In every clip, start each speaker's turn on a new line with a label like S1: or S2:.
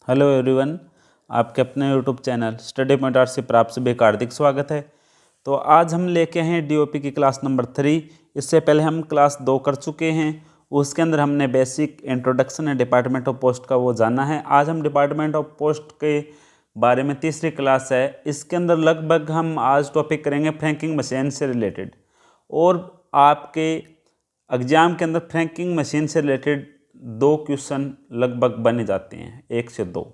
S1: Hello everyone, आपके अपने YouTube channel study point art से प्राप्त सभी का हार्दिक स्वागत है। तो आज हम लेके हैं डीओपी की क्लास नंबर 3। इससे पहले हम क्लास 2 कर चुके हैं। उसके अंदर हमने बेसिक इंट्रोडक्शन है डिपार्टमेंट ऑफ पोस्ट का वो जाना है। आज हम डिपार्टमेंट ऑफ पोस्ट के बारे में तीसरी क्लास है। इसके अंदर लगभग हम आज टॉपिक करेंगे फ्रैंकिंग मशीन से रिलेटेड। और आपके एग्जाम के अंदर फ्रैंकिंग मशीन से रिलेटेड 2 क्वेश्चन लगभग बने जाते हैं, 1 से 2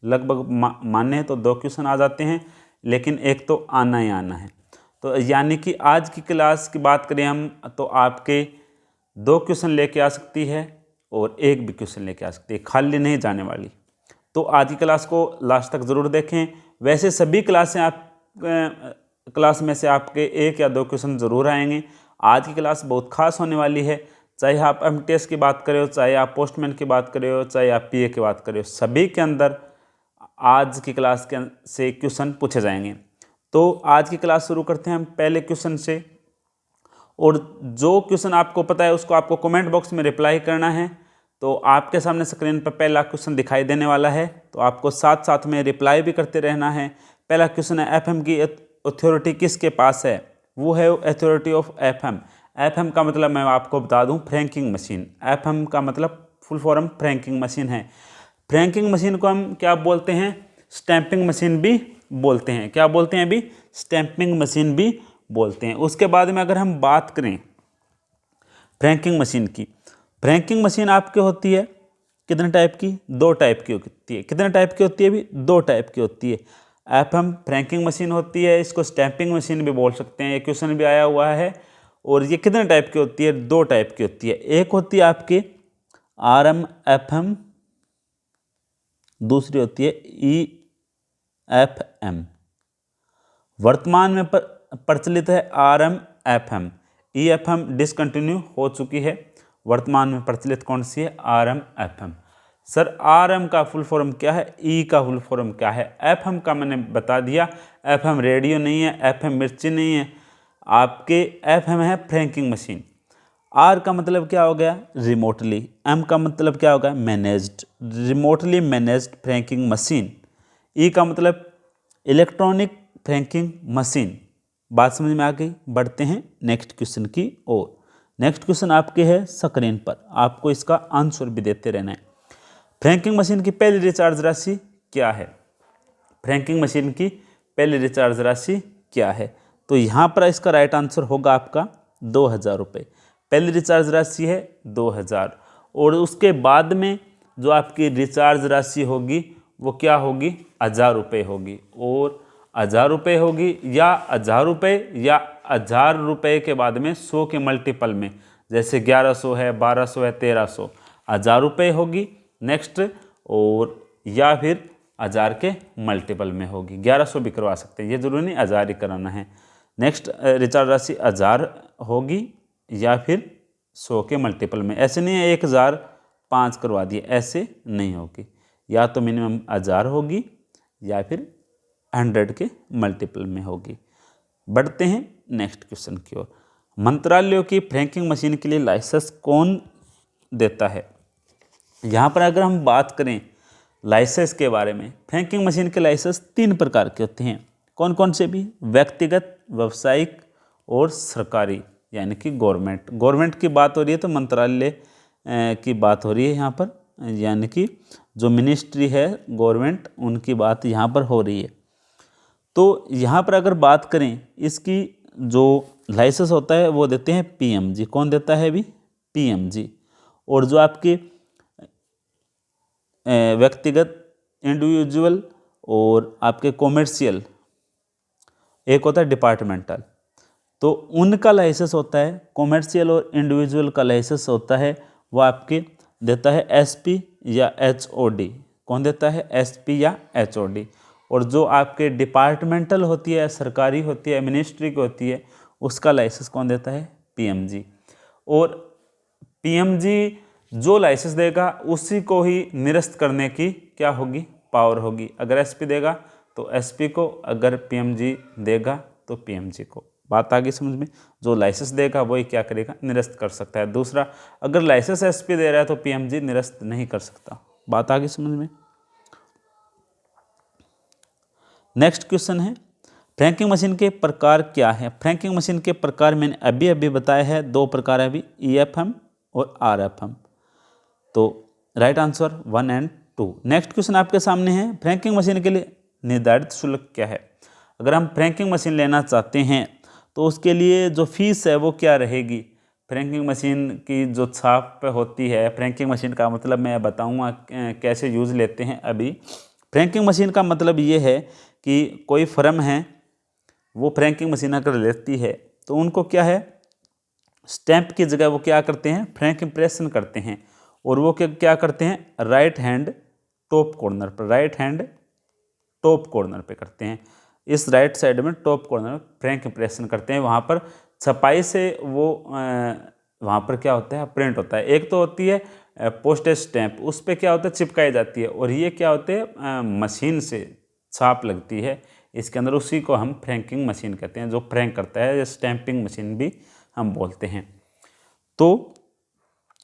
S1: लगभग माने तो 2 क्वेश्चन आ जाते हैं, लेकिन एक तो आना ही आना है। तो यानी कि आज की क्लास की बात करें हम तो आपके 2 क्वेश्चन लेके आ सकती है और 1 भी क्वेश्चन लेके आ सकती है, खाली नहीं जाने वाली। तो आज की क्लास को लास्ट तक ज़रूर देखें। वैसे सभी क्लासें आप क्लास में से आपके 1 या 2 क्वेश्चन ज़रूर आएंगे। आज की क्लास बहुत खास होने वाली है। चाहे आप एमटीएस की बात करें हो, चाहे आप पोस्टमैन की बात करें हो, चाहे आप पीए की बात करें हो, सभी के अंदर आज की क्लास के से क्वेश्चन पूछे जाएंगे। तो आज की क्लास शुरू करते हैं हम पहले क्वेश्चन से। और जो क्वेश्चन आपको पता है उसको आपको कमेंट बॉक्स में रिप्लाई करना है। तो आपके सामने स्क्रीन पर पहला क्वेश्चन दिखाई देने वाला है, तो आपको साथ साथ में रिप्लाई भी करते रहना है। पहला क्वेश्चन है, एफएम की अथॉरिटी किसके पास है? वो है अथॉरिटी ऑफ एफएम। एफएम का मतलब मैं आपको बता दूं फ्रैंकिंग मशीन। एफएम का मतलब फुल फॉर्म फ्रैंकिंग मशीन है। फ्रैंकिंग मशीन को हम क्या बोलते हैं? स्टैंपिंग मशीन भी बोलते हैं। क्या बोलते हैं अभी? स्टैंपिंग मशीन भी बोलते हैं। उसके बाद में अगर हम बात करें फ्रैंकिंग मशीन की, फ्रैंकिंग मशीन आपकी होती है कितने टाइप की? 2 टाइप की होती है। कितने टाइप की होती है अभी? 2 टाइप की होती है। एफएम फ्रैंकिंग मशीन होती है, इसको स्टैंपिंग मशीन भी बोल सकते हैं। एक क्वेश्चन भी आया हुआ है। और ये कितने टाइप की होती है? 2 टाइप की होती है। एक होती है आपकी आरएम एफएम, दूसरी होती है ईएफएम। वर्तमान में प्रचलित है आरएम एफएम। ईएफएम डिसकंटिन्यू हो चुकी है। वर्तमान में प्रचलित कौन सी है? RM FM. सर आरएम का फुल फॉर्म क्या है? ई का फुल फॉर्म क्या है? एफएम का मैंने बता दिया, एफएम रेडियो नहीं है, एफएम मिर्ची नहीं है, आपके एफएम है फ्रैंकिंग मशीन। आर का मतलब क्या हो गया? रिमोटली। एम का मतलब क्या होगा? Managed, remotely managed franking machine. E का मतलब इलेक्ट्रॉनिक फ्रैंकिंग मशीन। बात समझ में आ गई? बढ़ते हैं नेक्स्ट क्वेश्चन की ओर। नेक्स्ट क्वेश्चन आपके है स्क्रीन पर, आपको इसका आंसर भी देते रहना है। फ्रैंकिंग मशीन की पहली रिचार्ज राशि क्या है? फ्रैंकिंग मशीन की पहली रिचार्ज राशि क्या है? तो यहाँ पर इसका राइट आंसर होगा आपका 2000 रुपये। पहली रिचार्ज राशि है 2000। और उसके बाद में जो आपकी रिचार्ज राशि होगी वो क्या होगी? 1000 रुपये होगी। और 1000 रुपये होगी या 1000 रुपये या 1000 रुपये के बाद में 100 के मल्टीपल में, जैसे 1100 है, 1200 है, 1300, 1000 रुपये होगी नेक्स्ट। और या फिर 1000 के मल्टीपल में होगी। 1100 भी करवा सकते हैं, ये जरूरी नहीं 1000 ही कराना है। नेक्स्ट रिचार्ज राशि 1000 होगी या फिर 100 के मल्टीपल में। ऐसे नहीं है 1005 करवा दिए, ऐसे नहीं होगी। या तो मिनिमम 1000 होगी या फिर 100 के मल्टीपल में होगी। बढ़ते हैं नेक्स्ट क्वेश्चन की ओर। मंत्रालयों की फ्रैंकिंग मशीन के लिए लाइसेंस कौन देता है? यहाँ पर अगर हम बात करें लाइसेंस के बारे में, फ्रैंकिंग मशीन के लाइसेंस 3 प्रकार के होते हैं। कौन कौन से भी? व्यक्तिगत, व्यावसायिक और सरकारी, यानी कि गवर्नमेंट की बात हो रही है तो मंत्रालय की बात हो रही है यहाँ पर, यानी कि जो मिनिस्ट्री है गवर्नमेंट, उनकी बात यहाँ पर हो रही है। तो यहाँ पर अगर बात करें इसकी जो लाइसेंस होता है वो देते हैं पीएमजी। कौन देता है अभी? पीएमजी। और जो आपके व्यक्तिगत, इंडिविजुअल और आपके कॉमर्शियल, एक होता है डिपार्टमेंटल। तो उनका लाइसेंस होता है, कॉमर्शियल और इंडिविजुअल का लाइसेंस होता है वो आपके देता है एसपी या एचओडी। कौन देता है? एसपी या एचओडी। और जो आपके डिपार्टमेंटल होती है, सरकारी होती है, मिनिस्ट्री की होती है, उसका लाइसेंस कौन देता है? पीएमजी। और पीएमजी जो लाइसेंस देगा उसी को ही निरस्त करने की क्या होगी? पावर होगी। अगर एसपी देगा तो एसपी को, अगर पीएमजी देगा तो पीएमजी को। बात आ गई समझ में? जो लाइसेंस देगा वही क्या करेगा? निरस्त कर सकता है। दूसरा, अगर लाइसेंस एसपी दे रहा है तो पीएमजी निरस्त नहीं कर सकता। बात आ गई समझ में? नेक्स्ट क्वेश्चन है फ्रैंकिंग मशीन के प्रकार क्या है। फ्रैंकिंग मशीन के प्रकार मैंने अभी अभी बताया है, 2 प्रकार है अभी, EFM और RFM। तो राइट आंसर 1 और 2। नेक्स्ट क्वेश्चन आपके सामने है फ्रैंकिंग मशीन के लिए निर्धारित शुल्क क्या है। अगर हम फ्रैंकिंग मशीन लेना चाहते हैं तो उसके लिए जो फीस है वो क्या रहेगी। फ्रैंकिंग मशीन की जो छाप होती है, फ्रैंकिंग मशीन का मतलब मैं बताऊंगा कैसे यूज़ लेते हैं। अभी फ्रैंकिंग मशीन का मतलब ये है कि कोई फर्म है वो फ्रैंकिंग मशीन अगर लेती है तो उनको क्या है, स्टैंप की जगह वो क्या करते हैं, फ्रैंक इम्प्रेशन करते हैं। और वो क्या करते हैं, राइट हैंड टॉप कॉर्नर पर, राइट हैंड टॉप कॉर्नर पे करते हैं। इस राइट साइड में टॉप कॉर्नर में फ्रैंक इम्प्रेशन करते हैं। वहाँ पर छपाई से वो वहाँ पर क्या होता है, प्रिंट होता है। एक तो होती है पोस्टेज स्टैंप, उस पर क्या होता है, चिपकाई जाती है। और ये क्या होते हैं, मशीन से छाप लगती है इसके अंदर, उसी को हम फ्रैंकिंग मशीन कहते हैं, जो फ्रैंक करता है। स्टैंपिंग मशीन भी हम बोलते हैं। तो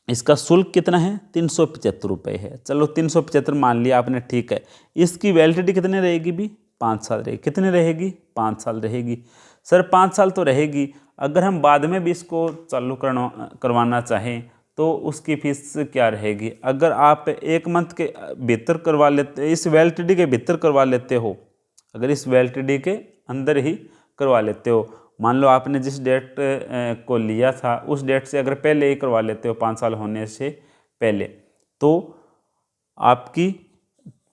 S1: इसका शुल्क कितना है, 375 रुपये है। चलो 375 मान लिया आपने, ठीक है। इसकी वैलिडिटी कितने रहेगी भी, 5 साल रहेगी। कितने रहेगी, 5 साल रहेगी। सर 5 साल तो रहेगी, अगर हम बाद में भी इसको चालू करवाना चाहें तो उसकी फीस क्या रहेगी। अगर आप 1 मंथ के भीतर करवा लेते, इस वैलिडिटी के भीतर करवा लेते हो, अगर इस वैलिडिटी के अंदर ही करवा लेते हो, मान लो आपने जिस डेट को लिया था उस डेट से अगर पहले ही करवा लेते हो, 5 साल होने से पहले, तो आपकी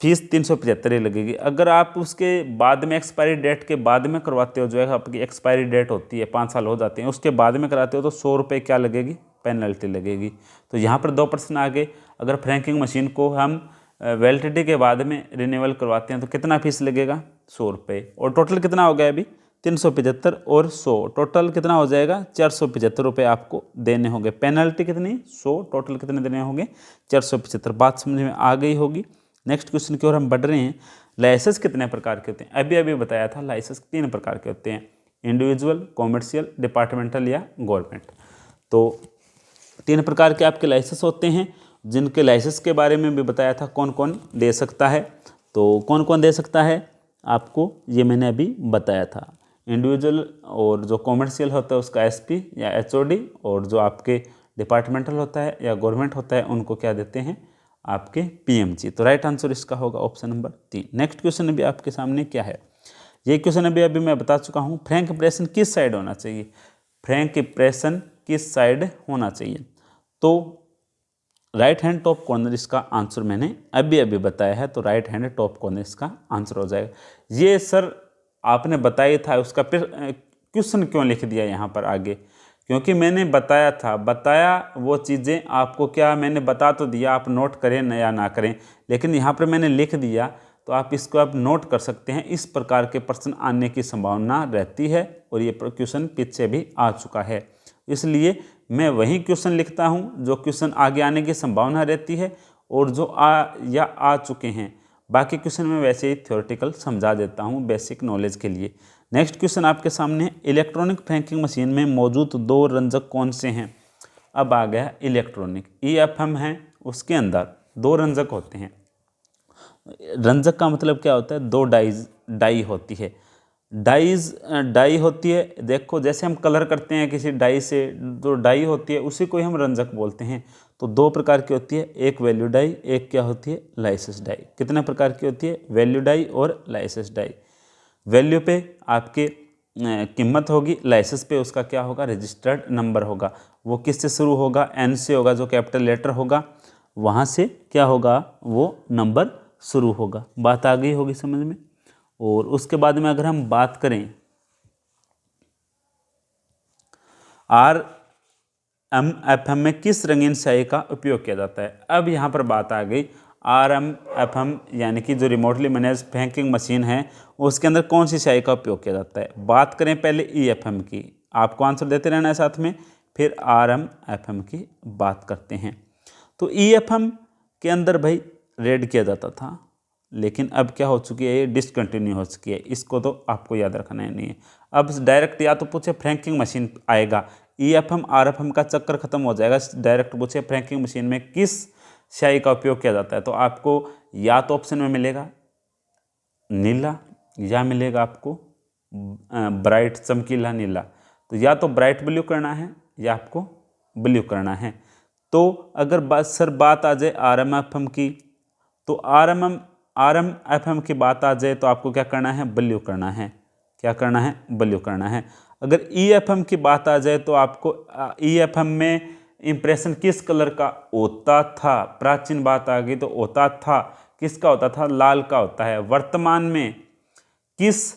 S1: फीस 375 ही लगेगी। अगर आप उसके बाद में एक्सपायरी डेट के बाद में करवाते हो, जो है आपकी एक्सपायरी डेट होती है 5 साल हो जाते हैं, उसके बाद में कराते हो तो 100 रुपये क्या लगेगी, पेनल्टी लगेगी। तो यहाँ पर 2 प्रश्न आ गए। अगर फ्रैंकिंग मशीन को हम वैलिडिटी के बाद में रिन्यूअल करवाते हैं तो कितना फीस लगेगा, 100 रुपये। और टोटल कितना हो गया अभी, 375 और 100, टोटल कितना हो जाएगा, 475 रुपये आपको देने होंगे। पेनल्टी कितनी, 100, टोटल कितने देने होंगे, 475। बात समझ में आ गई होगी। नेक्स्ट क्वेश्चन की ओर हम बढ़ रहे हैं। लाइसेंस कितने प्रकार के होते हैं, अभी अभी बताया था। लाइसेंस 3 प्रकार के होते हैं, इंडिविजुअल, कॉमर्शियल, डिपार्टमेंटल या गवर्नमेंट। तो 3 प्रकार के आपके लाइसेंस होते हैं, जिनके लाइसेंस के बारे में भी बताया था कौन कौन दे सकता है। तो कौन कौन दे सकता है आपको, ये मैंने अभी बताया था। इंडिविजुअल और जो कॉमर्शियल होता है उसका SP या HOD, और जो आपके डिपार्टमेंटल होता है या गवर्नमेंट होता है उनको क्या देते हैं, आपके PMG। तो राइट आंसर इसका होगा ऑप्शन नंबर 3। नेक्स्ट क्वेश्चन अभी आपके सामने क्या है, ये क्वेश्चन अभी मैं बता चुका हूँ। फ्रैंक इम्प्रेशन किस साइड होना चाहिए, फ्रैंक इम्प्रेशन किस साइड होना चाहिए। तो राइट हैंड टॉप कॉर्नर इसका आंसर मैंने अभी अभी बताया है। तो राइट हैंड टॉप कॉर्नर इसका आंसर हो जाएगा। ये सर आपने बताया था, उसका फिर क्वेश्चन क्यों लिख दिया यहाँ पर आगे, क्योंकि मैंने बताया था, बताया वो चीज़ें आपको, क्या मैंने बता तो दिया, आप नोट करें या ना करें, लेकिन यहाँ पर मैंने लिख दिया तो आप इसको आप नोट कर सकते हैं। इस प्रकार के प्रश्न आने की संभावना रहती है और ये क्वेश्चन पीछे भी आ चुका है, इसलिए मैं वही क्वेश्चन लिखता हूँ जो क्वेश्चन आगे आने की संभावना रहती है और जो आ चुके हैं। बाकी क्वेश्चन मैं वैसे ही थ्योरेटिकल समझा देता हूँ बेसिक नॉलेज के लिए। नेक्स्ट क्वेश्चन आपके सामने, इलेक्ट्रॉनिक फ्रैंकिंग मशीन में मौजूद 2 रंजक कौन से हैं। अब आ गया इलेक्ट्रॉनिक, EFM है, उसके अंदर 2 रंजक होते हैं। रंजक का मतलब क्या होता है, 2 डाई होती है। डाई होती है, देखो जैसे हम कलर करते हैं किसी डाई से, जो डाई होती है उसी को ही हम रंजक बोलते हैं। तो 2 प्रकार की होती है, एक वैल्यू डाई, एक क्या होती है, लाइसेंस डाई। कितने प्रकार की होती है, वैल्यू डाई और लाइसेंस डाई। वैल्यू पे आपके कीमत होगी, लाइसेंस पे उसका क्या होगा, रजिस्टर्ड नंबर होगा। वो किससे शुरू होगा, N से होगा, जो कैपिटल लेटर होगा वहाँ से क्या होगा, वो नंबर शुरू होगा। बात आ गई होगी समझ में। और उसके बाद में अगर हम बात करें RMFM में किस रंगीन स्याही का उपयोग किया जाता है। अब यहाँ पर बात आ गई, RMFM यानी कि जो रिमोटली मैनेज फ्रैंकिंग मशीन है उसके अंदर कौन सी स्याही का उपयोग किया जाता है। बात करें पहले EFM की, आपको आंसर देते रहना है साथ में, फिर RMFM की बात करते हैं। तो EFM के अंदर भाई रेड किया जाता था, लेकिन अब क्या हो चुकी है, ये डिसकंटिन्यू हो चुकी है। इसको तो आपको याद रखना ही नहीं है। अब डायरेक्ट या तो पूछे फ्रैंकिंग मशीन आएगा, EFM RFM का चक्कर खत्म हो जाएगा। डायरेक्ट पूछे फ्रैंकिंग मशीन में किस स्याही का उपयोग किया जाता है, तो आपको या तो ऑप्शन में मिलेगा नीला या मिलेगा आपको ब्राइट चमकीला नीला। तो या तो ब्राइट ब्लू करना है या आपको ब्लू करना है। तो अगर बात आ जाए RMFM की, तो RMFM की बात आ जाए तो आपको क्या करना है, ब्लू करना है। क्या करना है, ब्लू करना है। अगर EFM की बात आ जाए तो आपको EFM में इंप्रेशन किस कलर का होता था, प्राचीन बात आ गई तो होता था, किसका होता था, लाल का होता है। वर्तमान में किस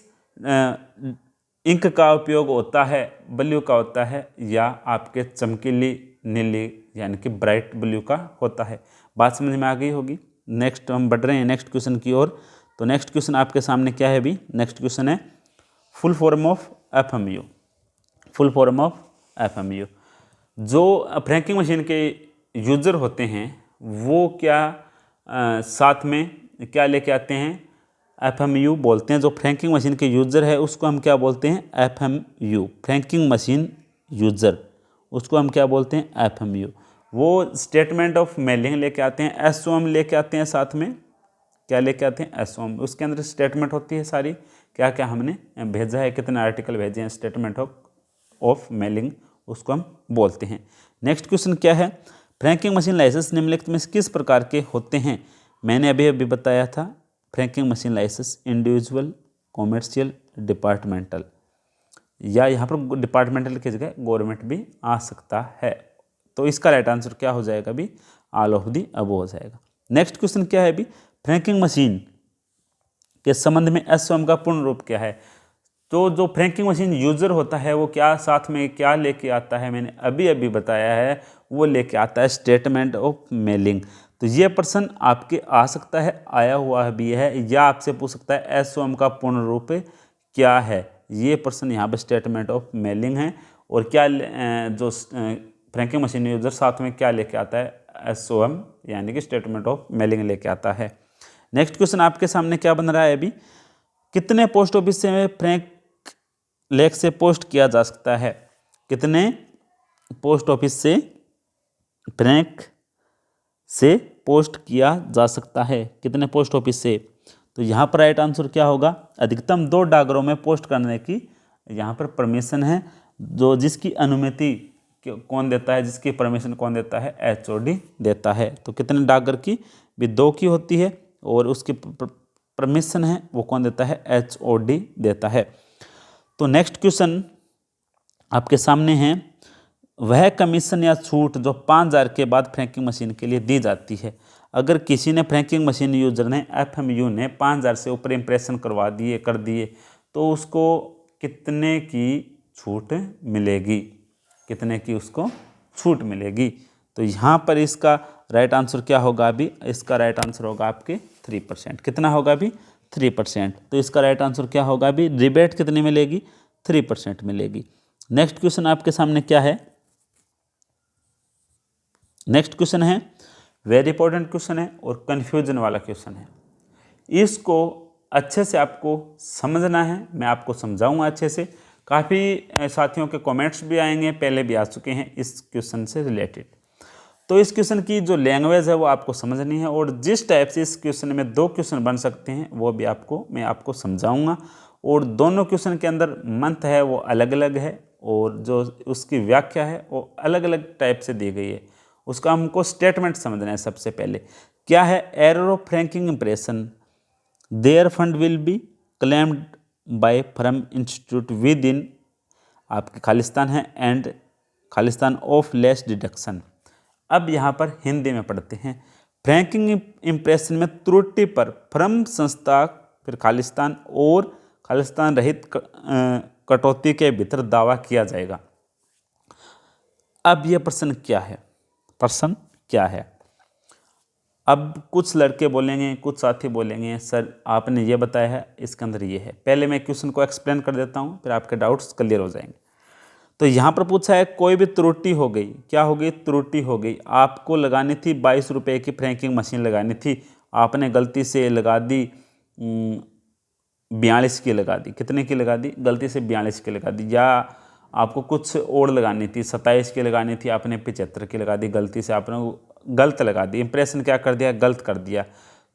S1: इंक का उपयोग होता है, ब्लू का होता है, या आपके चमकीली नीली यानी कि ब्राइट ब्लू का होता है। बात समझ में आ गई होगी। नेक्स्ट हम बढ़ रहे हैं नेक्स्ट क्वेश्चन की ओर। तो नेक्स्ट क्वेश्चन आपके सामने क्या है अभी, नेक्स्ट क्वेश्चन है full form of FMU। Full form of FMU, जो फ्रैंकिंग मशीन के यूजर होते हैं वो क्या साथ में क्या लेके आते हैं, FMU बोलते हैं। जो फ्रैंकिंग मशीन के यूजर है उसको हम क्या बोलते हैं, FMU, फ्रैंकिंग मशीन यूजर, उसको हम क्या बोलते हैं, FMU। वो स्टेटमेंट ऑफ मेलिंग लेके आते हैं, SOM लेके आते हैं साथ में। क्या लेके आते हैं, SOM। उसके अंदर स्टेटमेंट होती है सारी, क्या क्या हमने भेजा है, कितने आर्टिकल भेजे हैं, स्टेटमेंट ऑफ मेलिंग उसको हम बोलते हैं। नेक्स्ट क्वेश्चन क्या है, फ्रैंकिंग मशीन लाइसेंस निम्नलिखित में किस प्रकार के होते हैं। मैंने अभी अभी बताया था, franking machine licence individual, commercial, departmental, या यहाँ पर डिपार्टमेंटल की जगह गवर्नमेंट भी आ सकता है। तो इसका राइट आंसर क्या हो जाएगा अभी, ऑल ऑफ दी अबव हो जाएगा। नेक्स्ट क्वेश्चन क्या है अभी, फ्रैंकिंग मशीन के संबंध में SOM का पूर्ण रूप क्या है। तो जो फ्रैंकिंग मशीन यूजर होता है वो क्या साथ में क्या लेके आता है, मैंने अभी अभी बताया है, वो लेके आता है स्टेटमेंट ऑफ मेलिंग। तो ये प्रश्न आपके आ सकता है, आया हुआ भी है, या आपसे पूछ सकता है SOM का पूर्ण रूप क्या है। ये प्रश्न यहाँ पे स्टेटमेंट ऑफ मेलिंग है। और क्या जो फ्रैंकिंग मशीन यूजर साथ में क्या लेके आता है, SOM यानी कि स्टेटमेंट ऑफ मेलिंग लेके आता है। नेक्स्ट क्वेश्चन आपके सामने क्या बन रहा है अभी, कितने पोस्ट ऑफिस से फ्रैंक लेख से पोस्ट किया जा सकता है। कितने पोस्ट ऑफिस से फ्रैंक से पोस्ट किया जा सकता है, कितने पोस्ट ऑफिस से। तो यहाँ पर राइट आंसर क्या होगा, अधिकतम 2 डाकघरों में पोस्ट करने की यहाँ पर परमिशन है। जो जिसकी अनुमति कौन देता है, जिसकी परमिशन कौन देता है, HOD देता है। तो कितने डाकघर की, भी 2 की होती है, और उसकी परमिशन है वो कौन देता है, HOD देता है। तो नेक्स्ट क्वेश्चन आपके सामने है, वह कमीशन या छूट जो 5,000 के बाद फ्रैंकिंग मशीन के लिए दी जाती है। अगर किसी ने फ्रैंकिंग मशीन यूजर ने FMU ने 5,000 से ऊपर इंप्रेशन कर दिए तो उसको कितने की छूट मिलेगी, कितने की उसको छूट मिलेगी। तो यहाँ पर इसका राइट आंसर क्या होगा अभी, इसका राइट आंसर होगा आपके 3%। कितना होगा अभी, 3%। तो इसका राइट आंसर क्या होगा अभी, रिबेट कितनी मिलेगी, 3% मिलेगी। नेक्स्ट क्वेश्चन आपके सामने क्या है, नेक्स्ट क्वेश्चन है वेरी इंपॉर्टेंट क्वेश्चन है और कंफ्यूजन वाला क्वेश्चन है। इसको अच्छे से आपको समझना है, मैं आपको समझाऊंगा अच्छे से। काफ़ी साथियों के कमेंट्स भी आएंगे, पहले भी आ चुके हैं इस क्वेश्चन से रिलेटेड। तो इस क्वेश्चन की जो लैंग्वेज है वो आपको समझनी है, और जिस टाइप से इस क्वेश्चन में 2 क्वेश्चन बन सकते हैं वो भी मैं आपको समझाऊंगा। और दोनों क्वेश्चन के अंदर मंथ है वो अलग अलग है, और जो उसकी व्याख्या है वो अलग अलग टाइप से दी गई है। उसका हमको स्टेटमेंट समझना है। सबसे पहले क्या है, error of franking impression, their fund will be claimed by firm institute within आपके खालिस्तान है एंड खालिस्तान ऑफ लेस डिडक्शन। अब यहाँ पर हिंदी में पढ़ते हैं। फ्रैंकिंग इंप्रेशन में त्रुटि पर फर्म संस्था फिर खालिस्तान और खालिस्तान रहित कटौती के भीतर दावा किया जाएगा। अब यह प्रश्न क्या है, प्रश्न क्या है। अब कुछ लड़के बोलेंगे, कुछ साथी बोलेंगे सर आपने ये बताया है, इसके अंदर ये है। पहले मैं क्वेश्चन को एक्सप्लेन कर देता हूँ, फिर आपके डाउट्स क्लियर हो जाएंगे। तो यहाँ पर पूछा है कोई भी त्रुटि हो गई, क्या हो गई, त्रुटि हो गई। आपको लगानी थी 22 रुपये की फ्रैंकिंग मशीन लगानी थी, आपने गलती से लगा दी 42 की लगा दी। कितने की लगा दी, गलती से 42 की लगा दी। या आपको कुछ और लगानी थी, 27 की लगानी थी, आपने 75 की लगा दी, गलती से आपने गलत लगा दी। इंप्रेशन क्या कर दिया, गलत कर दिया।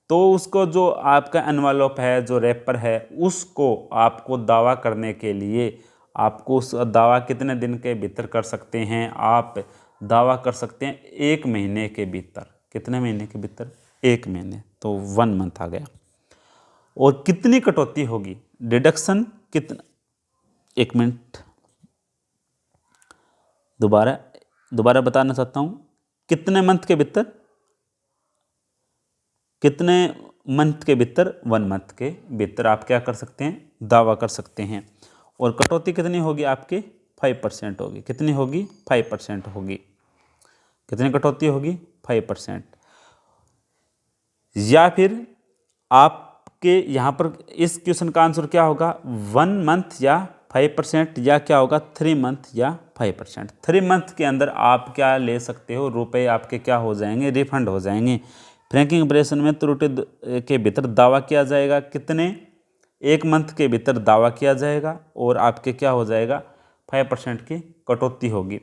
S1: तो उसको जो आपका एनवेलप है, जो रैपर है, उसको आपको दावा करने के लिए आपको उस दावा कितने दिन के भीतर कर सकते हैं? आप दावा कर सकते हैं 1 महीने के भीतर। कितने महीने के भीतर? 1 महीने, तो 1 मंथ आ गया। और कितनी कटौती होगी? डिडक्शन कितना, 1 मिनट, दोबारा बताना चाहता हूँ। कितने मंथ के भीतर? कितने मंथ के भीतर? 1 मंथ के भीतर आप क्या कर सकते हैं? दावा कर सकते हैं। और कटौती कितनी होगी आपकी? 5% होगी। कितनी होगी? 5% होगी। कितनी कटौती होगी? 5%। या फिर आपके यहाँ पर इस क्वेश्चन का आंसर क्या होगा? 1 मंथ या 5%, या क्या होगा? 3 मंथ या 5%। 3 मंथ के अंदर आप क्या ले सकते हो? रुपए आपके क्या हो जाएंगे? रिफंड हो जाएंगे। फ्रैंकिंग ऑपरेशन में त्रुटि के भीतर दावा किया जाएगा। कितने? 1 मंथ के भीतर दावा किया जाएगा और आपके क्या हो जाएगा? 5% की कटौती होगी।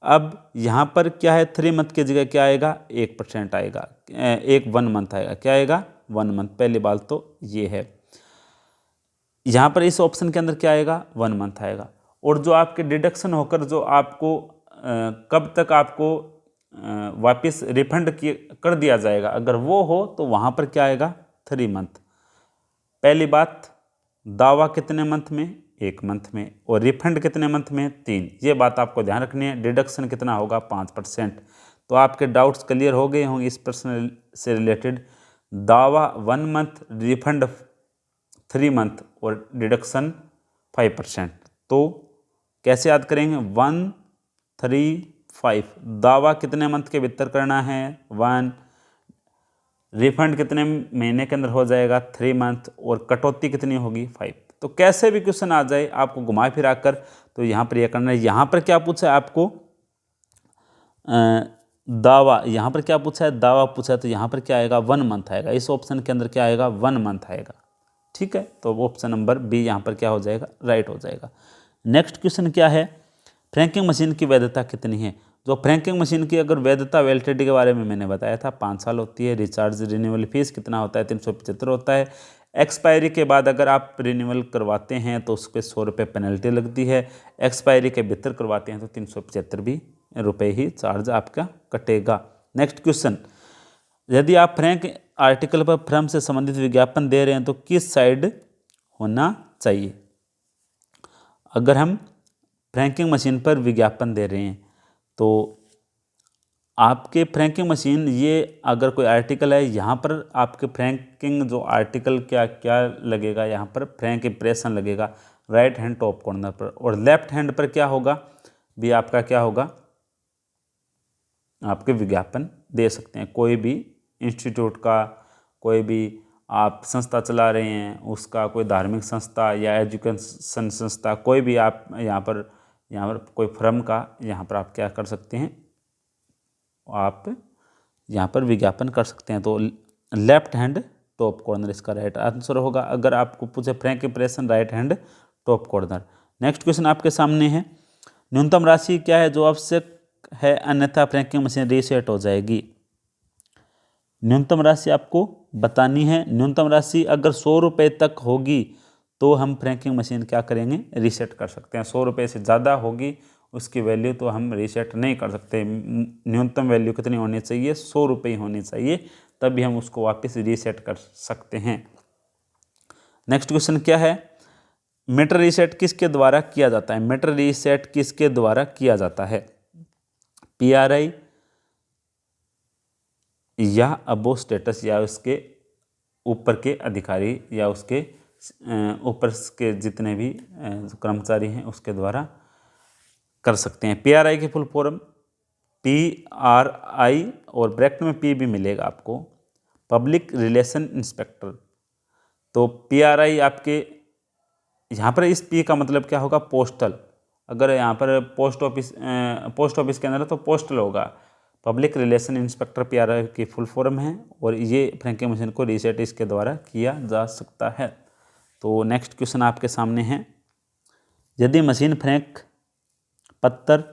S1: अब यहाँ पर क्या है? 3 मंथ की जगह क्या आएगा? 1% आएगा, 1 मंथ आएगा। क्या आएगा? 1 मंथ। पहली बात तो ये है। यहाँ पर इस ऑप्शन के अंदर क्या आएगा? 1 मंथ आएगा। और जो आपके डिडक्शन होकर जो आपको कब तक आपको वापस रिफंड कर दिया जाएगा, अगर वो हो तो वहाँ पर क्या आएगा? 3 मंथ। पहली बात, दावा कितने मंथ में? 1 मंथ में। और रिफंड कितने मंथ में? 3। ये बात आपको ध्यान रखनी है। डिडक्शन कितना होगा? 5%। तो आपके डाउट्स क्लियर हो गए होंगे इस प्रश्न से रिलेटेड। दावा 1 मंथ, रिफंड 3 मंथ और डिडक्शन 5%। तो कैसे याद करेंगे? 1, 3, 5। दावा कितने मंथ के भीतर करना है? 1। रिफंड कितने महीने के अंदर हो जाएगा? 3 मंथ। और कटौती कितनी होगी? 5। तो कैसे भी क्वेश्चन आ जाए आपको घुमा फिरा कर, तो यहाँ पर यह करना है। यहाँ पर क्या पूछा है आपको? दावा। यहाँ पर क्या पूछा है? दावा पूछा है, तो यहाँ पर क्या आएगा? 1 मंथ आएगा। इस ऑप्शन के अंदर क्या आएगा? 1 मंथ आएगा। ठीक है, तो ऑप्शन नंबर बी यहाँ पर क्या हो जाएगा? राइट हो जाएगा। नेक्स्ट क्वेश्चन क्या है? फ्रैंकिंग मशीन की वैधता कितनी है? जो फ्रैंकिंग मशीन की अगर वैधता वैलिडिटी के बारे में मैंने बताया था, 5 साल होती है। रिचार्ज रिन्यूअल फीस कितना होता है? 375 होता है। एक्सपायरी के बाद अगर आप रिन्यूअल करवाते हैं तो उस पर 100 रुपये पेनल्टी लगती है। एक्सपायरी के भीतर करवाते हैं तो 375 भी रुपये ही चार्ज आपका कटेगा। नेक्स्ट क्वेश्चन, यदि आप फ्रैंक आर्टिकल पर फर्म से संबंधित विज्ञापन दे रहे हैं तो किस साइड होना चाहिए? अगर हम फ्रैंकिंग मशीन पर विज्ञापन दे रहे हैं तो आपके फ्रैंकिंग मशीन, ये अगर कोई आर्टिकल है, यहाँ पर आपके फ्रैंकिंग जो आर्टिकल क्या क्या लगेगा? यहाँ पर फ्रैंक इंप्रेशन लगेगा राइट हैंड टॉप कॉर्नर पर। और लेफ्ट हैंड पर क्या होगा? भी आपका क्या होगा? आपके विज्ञापन दे सकते हैं। कोई भी इंस्टीट्यूट का, कोई भी आप संस्था चला रहे हैं उसका, कोई धार्मिक संस्था या एजुकेशन संस्था, कोई भी आप यहाँ पर कोई फर्म का यहाँ पर आप क्या कर सकते हैं? आप यहाँ पर विज्ञापन कर सकते हैं। तो लेफ्ट हैंड टॉप कॉर्नर इसका राइट आंसर होगा। अगर आपको पूछे Frank impression, right hand top corner. Next question आपके सामने है, न्यूनतम राशि क्या है जो आवश्यक है अन्यथा फ्रैंकिंग मशीन रीसेट हो जाएगी? न्यूनतम राशि आपको बतानी है। न्यूनतम राशि अगर 100 रुपये तक होगी तो हम फ्रैंकिंग मशीन क्या करेंगे? रीसेट कर सकते हैं। 100 रुपये से ज़्यादा होगी उसकी वैल्यू तो हम रीसेट नहीं कर सकते। न्यूनतम वैल्यू कितनी होनी चाहिए? 100 रुपये ही होनी चाहिए, तभी हम उसको वापस रीसेट कर सकते हैं। नेक्स्ट क्वेश्चन क्या है? मीटर रीसेट किसके द्वारा किया जाता है? मीटर रीसेट किसके द्वारा किया जाता है? PRI या अबो स्टेटस या उसके ऊपर के अधिकारी या उसके ऊपर के जितने भी कर्मचारी हैं उसके द्वारा कर सकते हैं। PRI की फुल फॉर्म PRI और ब्रैकेट में P भी मिलेगा आपको, पब्लिक रिलेशन इंस्पेक्टर। तो PRI आपके यहाँ पर इस P का मतलब क्या होगा? पोस्टल। अगर यहाँ पर पोस्ट ऑफिस के अंदर तो पोस्टल होगा। पब्लिक रिलेशन इंस्पेक्टर PRI की फुल फॉर्म है और ये फ्रैंकिंग मशीन को रीसेट इसके द्वारा किया जा सकता है। तो नेक्स्ट क्वेश्चन आपके सामने है, यदि मशीन फ्रैंक पत्थर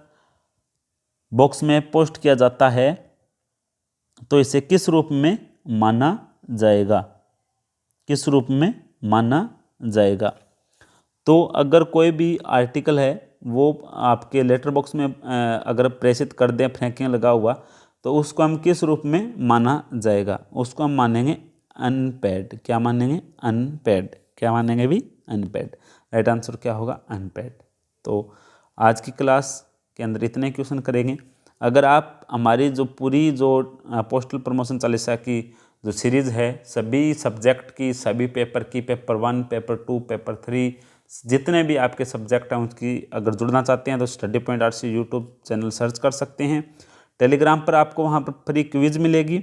S1: बॉक्स में पोस्ट किया जाता है तो इसे किस रूप में माना जाएगा, किस रूप में माना जाएगा। तो अगर कोई भी आर्टिकल है वो आपके लेटर बॉक्स में अगर प्रेषित कर दें, फेंकें लगा हुआ, तो उसको हम किस रूप में माना जाएगा, उसको हम मानेंगे अनपेड। क्या मानेंगे? अनपेड। क्या मानेंगे भी? अनपेड। राइट आंसर क्या होगा? अनपेड। तो आज की क्लास के अंदर इतने क्वेश्चन करेंगे। अगर आप हमारी जो पूरी जो पोस्टल प्रमोशन चालीसा की जो सीरीज़ है, सभी सब्जेक्ट की, सभी पेपर की, पेपर 1, पेपर 2, पेपर 3, जितने भी आपके सब्जेक्ट हैं उसकी अगर जुड़ना चाहते हैं तो study point RC YouTube channel search कर सकते हैं। टेलीग्राम पर आपको वहाँ पर फ्री क्विज मिलेगी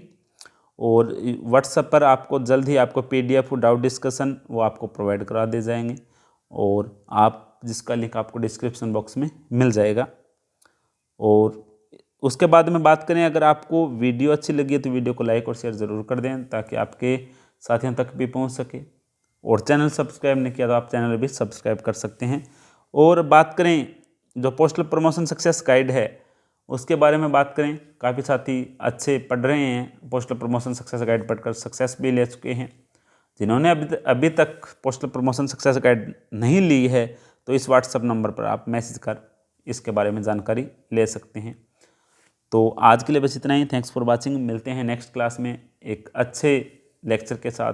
S1: और व्हाट्सएप पर आपको जल्द ही आपको PDF और डाउट डिस्कशन वो आपको प्रोवाइड करा दे जाएंगे और आप जिसका लिंक आपको डिस्क्रिप्शन बॉक्स में मिल जाएगा। और उसके बाद में बात करें, अगर आपको वीडियो अच्छी लगी है तो वीडियो को लाइक और शेयर ज़रूर कर दें ताकि आपके साथियों तक भी पहुंच सके। और चैनल सब्सक्राइब नहीं किया तो आप चैनल भी सब्सक्राइब कर सकते हैं। और बात करें जो पोस्टल प्रमोशन सक्सेस गाइड है उसके बारे में बात करें, काफ़ी साथी अच्छे पढ़ रहे हैं, पोस्टल प्रमोशन सक्सेस गाइड पढ़कर सक्सेस भी ले चुके हैं। जिन्होंने अभी तक पोस्टल प्रमोशन सक्सेस गाइड नहीं ली है तो इस व्हाट्सएप नंबर पर आप मैसेज कर इसके बारे में जानकारी ले सकते हैं। तो आज के लिए बस इतना ही। Thanks for watching. मिलते हैं नेक्स्ट क्लास में एक अच्छे लेक्चर के साथ।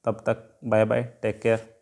S1: तब तक बाय बाय, टेक केयर।